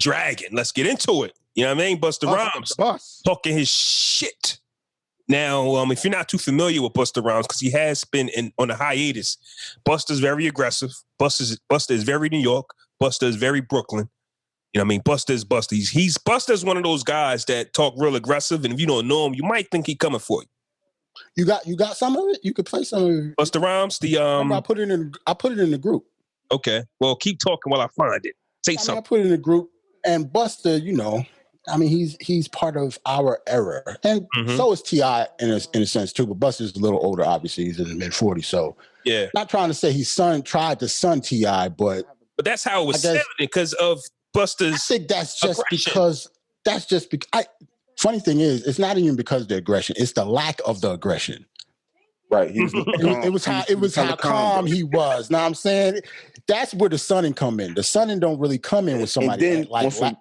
Dragon. Let's get into it. You know what I mean? Busta Rhymes talking his shit. Now, if you're not too familiar with Busta Rhymes, because he has been on a hiatus, Busta's very aggressive. Busta is very New York. Busta is very Brooklyn. You know what I mean? Busta is Busta. Busta's one of those guys that talk real aggressive, and if you don't know him, you might think he coming for you. You got some of it? You could play some of it. Busta Rhymes, I put it in the group. Okay. Well, keep talking while I find it. Say something. I put it in the group, and Busta, you know, I mean, he's part of our era, and so is T.I. in a sense too. But Busta's a little older, obviously. He's in the mid-40s, so yeah. Not trying to say tried to son T.I., but that's how it was sounding because of Busta's. I think that's just aggression. because. Funny thing is, it's not even because of the aggression; it's the lack of the aggression. Right. It was how calm he was. Now I'm saying that's where the sunning come in. The sunning don't really come in with somebody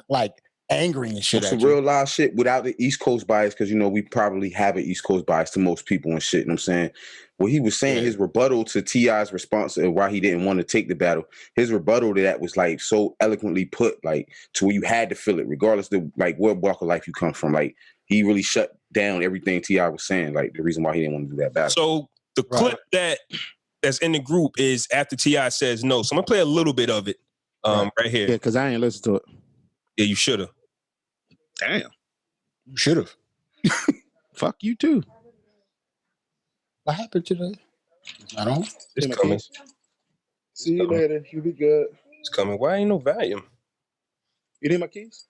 like angry and shit. Some real live shit without the East Coast bias, because you know we probably have an East Coast bias to most people and shit. You know what I'm saying? What he was saying, his rebuttal to T.I.'s response and why he didn't want to take the battle, his rebuttal to that was like so eloquently put, like to where you had to feel it, regardless of like what walk of life you come from. Like he really shut down everything T.I. was saying, like the reason why he didn't want to do that battle. So the clip that's in the group is after T.I. says no. So I'm gonna play a little bit of it right here. Yeah, because I ain't listened to it. Yeah, you should have. Damn. You should have. Fuck you too. What happened today? I don't. It's coming. See you later. You'll be good. It's coming. Why ain't no volume? You need my keys?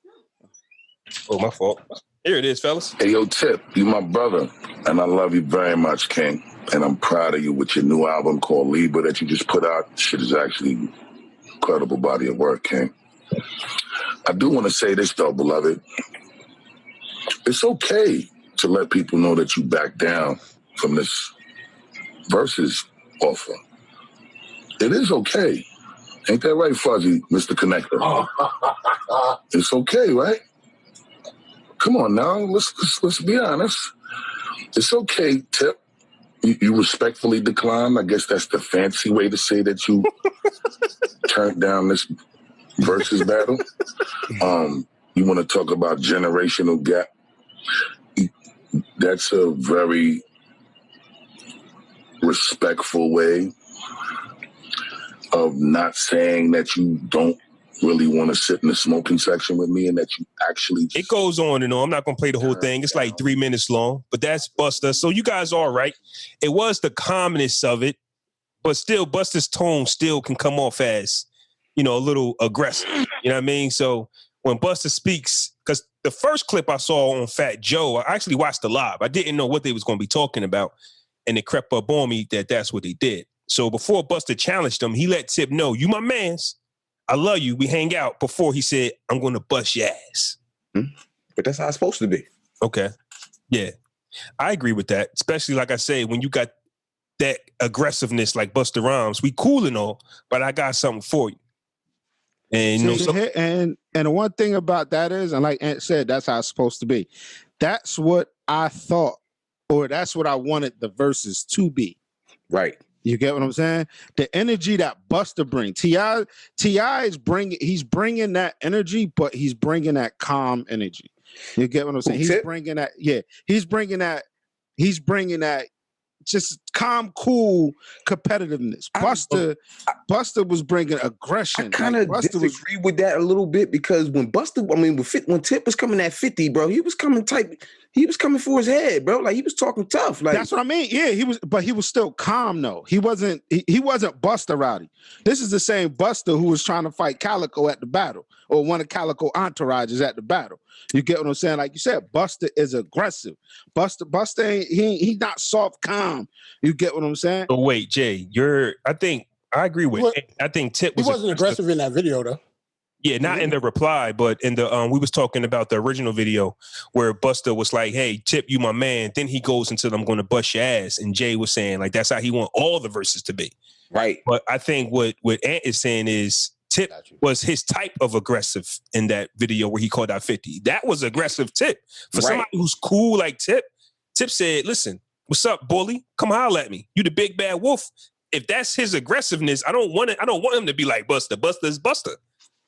Oh, my fault. Here it is, fellas. Hey, yo, Tip, you my brother, and I love you very much, King. And I'm proud of you with your new album called Libra that you just put out. Shit is actually incredible body of work, King. I do want to say this, though, beloved. It's okay to let people know that you back down from this Verzuz offer. It is okay. Ain't that right, Fuzzy, Mr. Connector? It's okay, right? Come on now, let's be honest. It's okay, Tip. You respectfully declined. I guess that's the fancy way to say that you turned down this Verzuz battle. You want to talk about generational gap? That's a very respectful way of not saying that you don't really want to sit in the smoking section with me and that you actually it goes on and on. I'm not going to play the whole thing. It's like 3 minutes long, but that's Busta. So you guys are right. It was the calmness of it, but still Busta's tone still can come off as, you know, a little aggressive. You know what I mean? So when Busta speaks, because the first clip I saw on Fat Joe, I actually watched the live. I didn't know what they was going to be talking about, and it crept up on me that that's what they did. So before Busta challenged him, he let Tip know, you my mans. I love you. We hang out. Before he said, I'm going to bust your ass. But that's how it's supposed to be. Okay. Yeah. I agree with that. Especially, like I say, when you got that aggressiveness like Busta Rhymes, we cool and all, but I got something for you. And, you know, and the one thing about that is, and like Ant said, that's how it's supposed to be. That's what I thought, or that's what I wanted the Verzuz to be. Right. You get what I'm saying? The energy that Busta brings. T.I. is bringing that energy, but he's bringing that calm energy. You get what I'm saying? He's bringing that just calm, cool competitiveness. Busta was bringing aggression. I kind of disagree with that a little bit, because when when Tip was coming at 50, bro, he was coming tight. He was coming for his head, bro. Like he was talking tough. Like that's what I mean. Yeah, he was still calm though. He wasn't Busta rowdy. This is the same Busta who was trying to fight Calico at the battle, or one of Calico entourages at the battle. You get what I'm saying? Like you said, Busta is aggressive. Busta ain't he's not soft, calm. You get what I'm saying? But wait, Jay, I agree with. I think Tip was. He wasn't aggressive in that video though. Yeah, not in the reply, but in the we was talking about the original video where Busta was like, "Hey, Tip, you my man." Then he goes into "I'm going to bust your ass," and Jay was saying like that's how he want all the verses to be. Right. But I think what Ant is saying is Tip was his type of aggressive in that video where he called out 50. That was aggressive Tip. For somebody who's cool like Tip, Tip said, "Listen, what's up, bully? Come holler at me. You the big bad wolf." If that's his aggressiveness, I don't want him to be like Busta. Busta is Busta.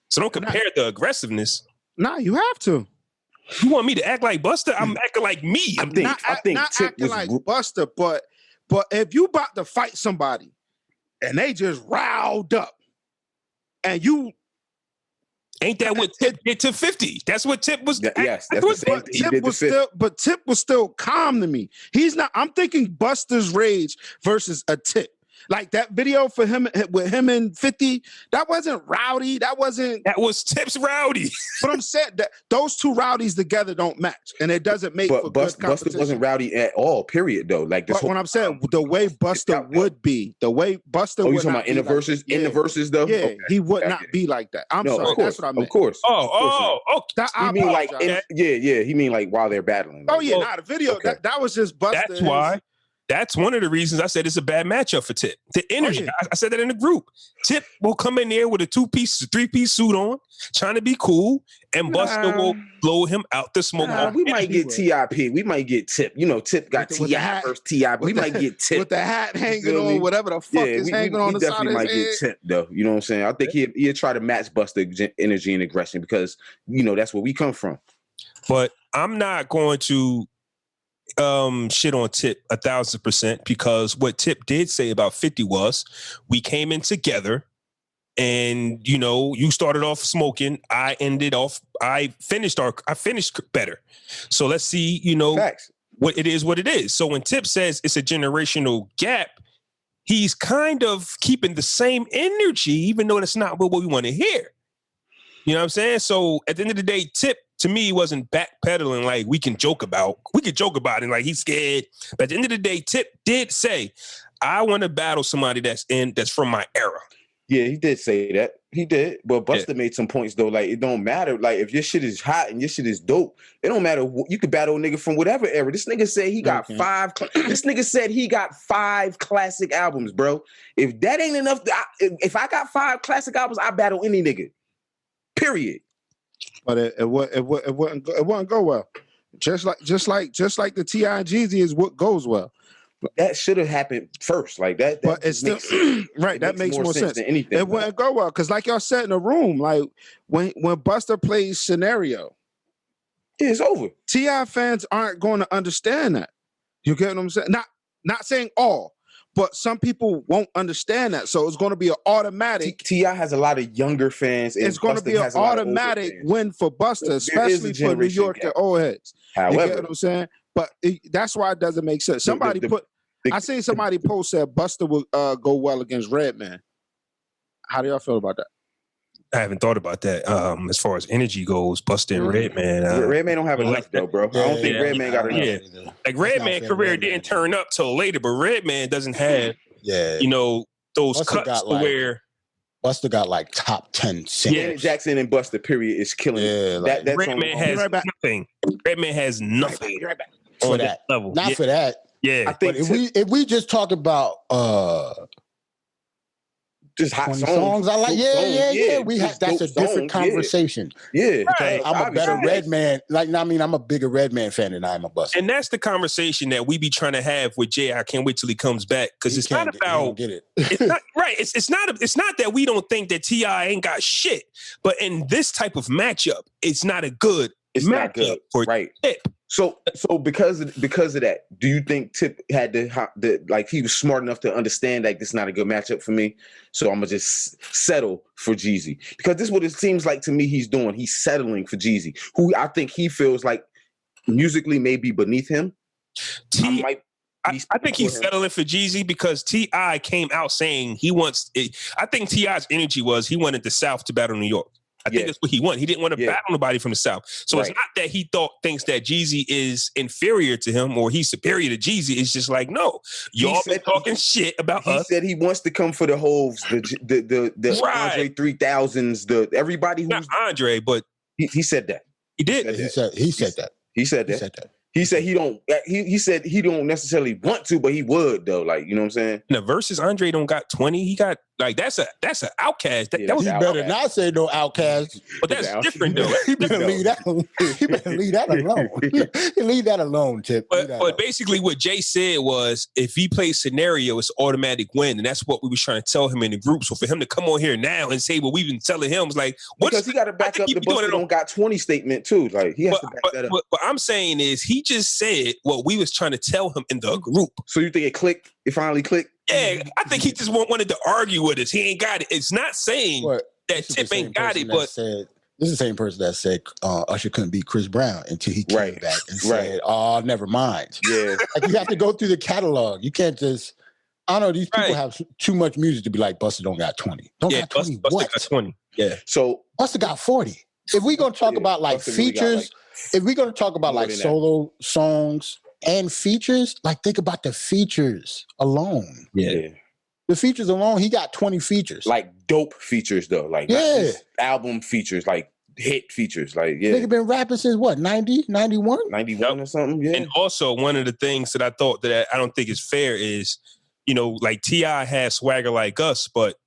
So don't compare the aggressiveness. Nah, you have to. You want me to act like Busta? I'm acting like me. I think Not Tip acting was like Busta, but if you about to fight somebody and they just riled up, and you ain't that what Tip did to 50? That's what Tip was. Yes, that's the same thing. Tip was still calm to me. He's not. I'm thinking Busta's rage versus a Tip. Like that video for him with him and 50, that wasn't rowdy. That was Tip's rowdy. But I'm saying that those two rowdies together don't match, and it doesn't make for good competition. Busta wasn't rowdy at all. Period. Though, like this. But when I'm saying the way Busta would be, the way Busta. Oh, you talking about in the verses? In the verses, though. Yeah, okay. he would not be like that. I'm sorry. That's what I meant. Of course. Okay. You mean like? He mean like while they're battling. Like, the video. Okay. That was just Busta. That's why. That's one of the reasons I said it's a bad matchup for Tip. The energy. I said that in the group. Tip will come in there with a 3-piece suit on, trying to be cool, and Busta will blow him out the smoke. We might get TIP. We might get Tip. You know, Tip got T.I. versus T.I. We might get Tip. With the hat hanging on, whatever the fuck is hanging on the side of his head. We definitely might get Tip, though. You know what I'm saying? I think he'll try to match Busta energy and aggression because, you know, that's where we come from. But I'm not going to shit on Tip 1,000% because what Tip did say about 50 was we came in together and you started off smoking, I finished better. So let's see, Facts. What it is. So when Tip says it's a generational gap, he's kind of keeping the same energy even though that's not what we want to hear. You know what I'm saying? So at the end of the day, Tip to me wasn't backpedaling like we can joke about it like he's scared. But at the end of the day, Tip did say, I want to battle somebody that's from my era. Yeah, he did say that. He did. But Busta made some points though. Like it don't matter. Like if your shit is hot and your shit is dope, it don't matter. You could battle a nigga from whatever era. This nigga said he got This nigga said he got 5 classic albums, bro. If that ain't enough, if I got 5 classic albums, I battle any nigga. Period. But it wouldn't go well. Just like the T.I. and Jeezy is what goes well. That should have happened first, like that. But it's still right. That makes more sense than anything. It wouldn't go well because, like y'all said in the room, like when Busta plays Scenario, it's over. T.I. fans aren't going to understand that. You get what I'm saying? Not saying all. But some people won't understand that. So it's going to be an automatic. T.I. has a lot of younger fans. It's going to be an automatic win for Busta, especially for New York and old heads. However, you get what I'm saying? But that's why it doesn't make sense. I seen somebody post that Busta will go well against Redman. How do y'all feel about that? I haven't thought about that. As far as energy goes, Busta and Redman. Redman don't have enough though, bro. I don't think Redman got enough. Yeah. Like Redman career didn't turn up till later, but Redman doesn't have those Busta cuts where Busta got like top 10 singles. Janet Jackson and Busta period is killing it. Like, that Redman has nothing. Redman has nothing for that level. Not for that. Yeah. I think if we just talk about just hot songs. I like, yeah. We have that's a different conversation. Yeah, right. I'm a better Redman. Like, I mean, I'm a bigger Redman fan than I am a Busta. And that's the conversation that we be trying to have with Jay. I can't wait till he comes back because it's not about. Get it. It's not right. It's not that we don't think that T.I. ain't got shit, but in this type of matchup, it's not a good. It's not good for right. Tip. So because of that, do you think Tip had the like he was smart enough to understand like this is not a good matchup for me, so I'm gonna just settle for Jeezy because this is what it seems like to me he's doing. He's settling for Jeezy, who I think he feels like musically may be beneath him. I think he's settling for Jeezy because T.I. came out saying he wants. I think T.I.'s energy was he wanted the South to battle New York. I think that's what he wanted. He didn't want to battle nobody from the South. So it's not that he thinks that Jeezy is inferior to him or he's superior to Jeezy. It's just like, no, y'all been talking shit about us. He said he wants to come for the Hoves, the Andre 3000s, everybody who's not Andre, but he said that. He did. He said that. He said that. He said he don't. He said he don't necessarily want to, but he would though. Like, you know what I'm saying? In the verses, Andre don't got 20. He got like that's an outcast. That was He better not say no outcast. but that's different though. He better leave that. He better leave that alone. Leave that alone, Tip. But basically, what Jay said was, if he plays scenario, it's automatic win, and that's what we was trying to tell him in the group. So for him to come on here now and say what we've been telling him was like, because he got to back up the Busta don't got 20 statement too. Like he has to back that up. What I'm saying is, he just said what we was trying to tell him in the group. So you think it clicked? It finally clicked? Yeah, I think he just wanted to argue with us. He ain't got it. It's not saying that Tip ain't got it, but this is the same person that said Usher couldn't beat Chris Brown until he came back and said, "Oh, never mind." Yeah, like you have to go through the catalog. You can't just. I don't know. These people have too much music to be like Busta don't got 20. Don't got 20. Busta got 20. Yeah. So Busta got 40. If we're gonna talk about like Busta features, really if we're gonna talk about like solo songs and features, like think about the features alone. Yeah. The features alone, he got 20 features. Like dope features though. Like not just album features, like hit features. Like Nigga been rapping since what, 90, 91? 91 or something. Yeah. And also one of the things that I thought that I don't think is fair is, you know, like T.I. has Swagger Like Us, but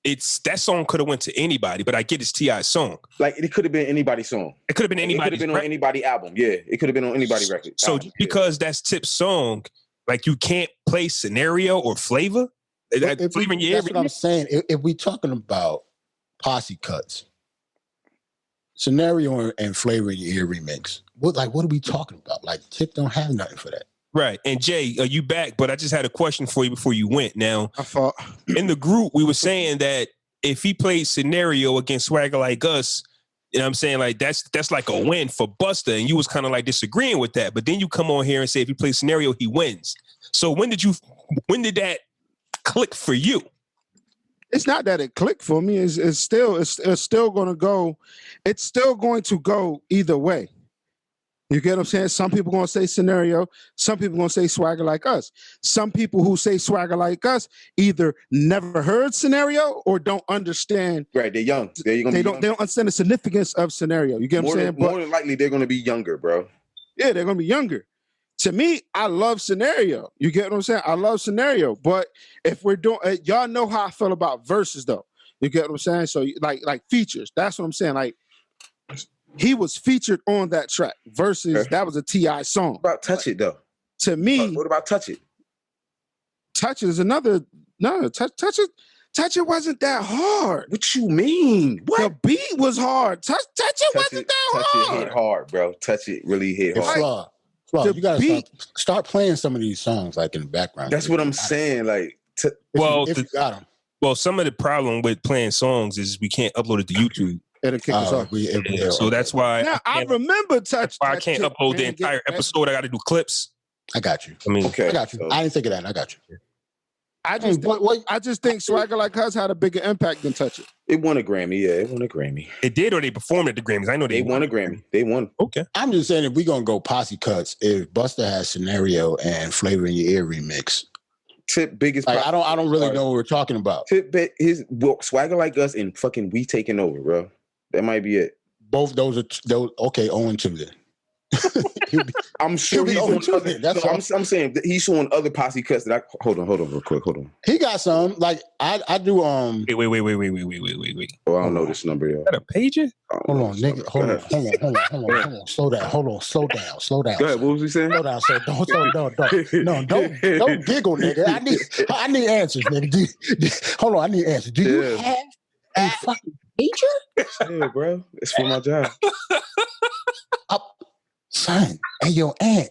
that song could have went to anybody, but I get it's T.I.'s song. Like it could have been anybody's song. It could have been anybody's. It could have been on anybody's album. Yeah, it could have been on anybody's record. So because that's Tip's song, like you can't play Scenario or Flavor. That's what I'm saying. If we talking about posse cuts, Scenario and Flavor in Your Ear remix, what are we talking about? Like Tip don't have nothing for that. Right. And Jay, are you back? But I just had a question for you before you went. Now, I thought in the group, we were saying that if he played Scenario against Swagger Like Us, you know what I'm saying? Like that's like a win for Busta. And you was kind of like disagreeing with that. But then you come on here and say if he plays Scenario, he wins. So when did that click for you? It's not that it clicked for me. It's still going to go. It's still going to go either way. You get what I'm saying? Some people going to say Scenario. Some people going to say Swagger Like Us. Some people who say Swagger Like Us either never heard Scenario or don't understand. Right, they're young. They don't understand the significance of Scenario. You get what I'm saying? More than likely, they're going to be younger, bro. Yeah, they're going to be younger. To me, I love Scenario. You get what I'm saying? I love Scenario. But if we're doing, y'all know how I feel about verses, though. You get what I'm saying? So like features. That's what I'm saying. Like, he was featured on that track versus that was a T.I. song. What about Touch It though? To me, what about Touch It? Touch It is another. No, Touch It wasn't that hard. What you mean? What? The beat was hard. Touch It wasn't that hard. Touch It hit hard, bro. Touch It really hit hard. Flaw, you gotta start playing some of these songs like in the background. That's what I'm saying. Like, if you got them. Well, some of the problem with playing songs is we can't upload it to YouTube. It'll kick us off. So that's why. Now, I remember Touch. I can't upload the entire episode. I got to do clips. I got you. I mean, I got you. So, I didn't think of that. I got you. I just think Swagger Like Us had a bigger impact than Touch It. It won a Grammy. Yeah, it won a Grammy. It did, or they performed at the Grammys. I know they won a Grammy. They won. Okay. I'm just saying if we're gonna go posse cuts, if Busta has Scenario and Flavor in Your Ear remix, Tip biggest. Like, I don't really know what we're talking about. Tip Swagger Like Us and fucking We Taking Over, bro. That might be it. Both those are okay. 0-2 then. I'm sure he's on other. I'm saying that he's showing other posse cuts that I hold on real quick. Hold on. He got some. Like I do. Wait. Oh, I don't know this number, yo. Is that a pager? Hold on, nigga. Hold on. Slow down. Hold on. Slow down. Go ahead. What was he saying? Slow down. So don't giggle, nigga. I need answers, nigga. Hold on. I need answers. Do you have a fucking pager? Yeah, bro. It's for my job. Son, and your aunt.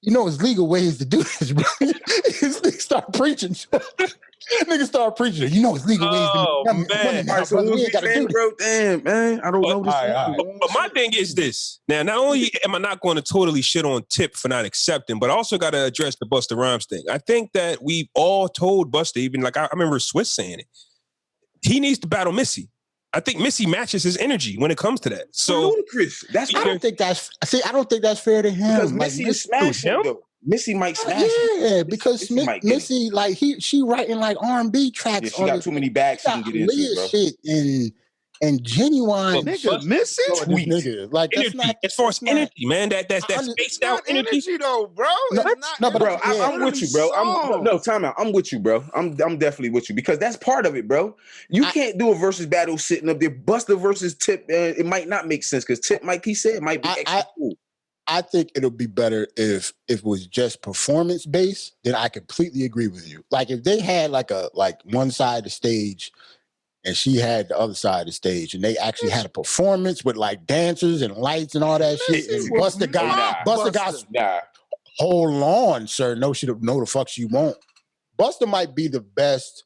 You know it's legal ways to do this, bro. Niggas start preaching. Niggas start preaching. You know it's legal ways to do this. Man. All right, so we ain't gotta do bro. Damn, man. I don't know this. But my thing is this. Now, not only am I not going to totally shit on Tip for not accepting, but I also got to address the Busta Rhymes thing. I think that we've all told Busta, even like I remember Swiss saying it, he needs to battle Missy. I think Missy matches his energy when it comes to that. So ludicrous. I don't think that's fair to him. Because Missy is smashing though. Missy might smash him. Yeah, because Missy like she writing like R&B tracks. Yeah, she got too many bags she can get into, bro. Shit and and Genuine. Nigga, missing? This nigga. Like that's Energy. not As far as energy, man, that's spaced It's out not energy. energy though, bro. No, It's not no, but Bro, energy. I'm with you, bro. Songs. Time out. I'm with you, bro. I'm definitely with you because that's part of it, bro. You can't do a versus battle sitting up there. Busta versus Tip, it might not make sense because Tip, like he said, might be extra cool. I think it'll be better if it was just performance based. Then I completely agree with you. Like if they had like one side of the stage and she had the other side of the stage, and they actually had a performance with like dancers and lights and all that shit. And Busta got Nah. hold on, sir. No, the fuck she won't. Busta might be the best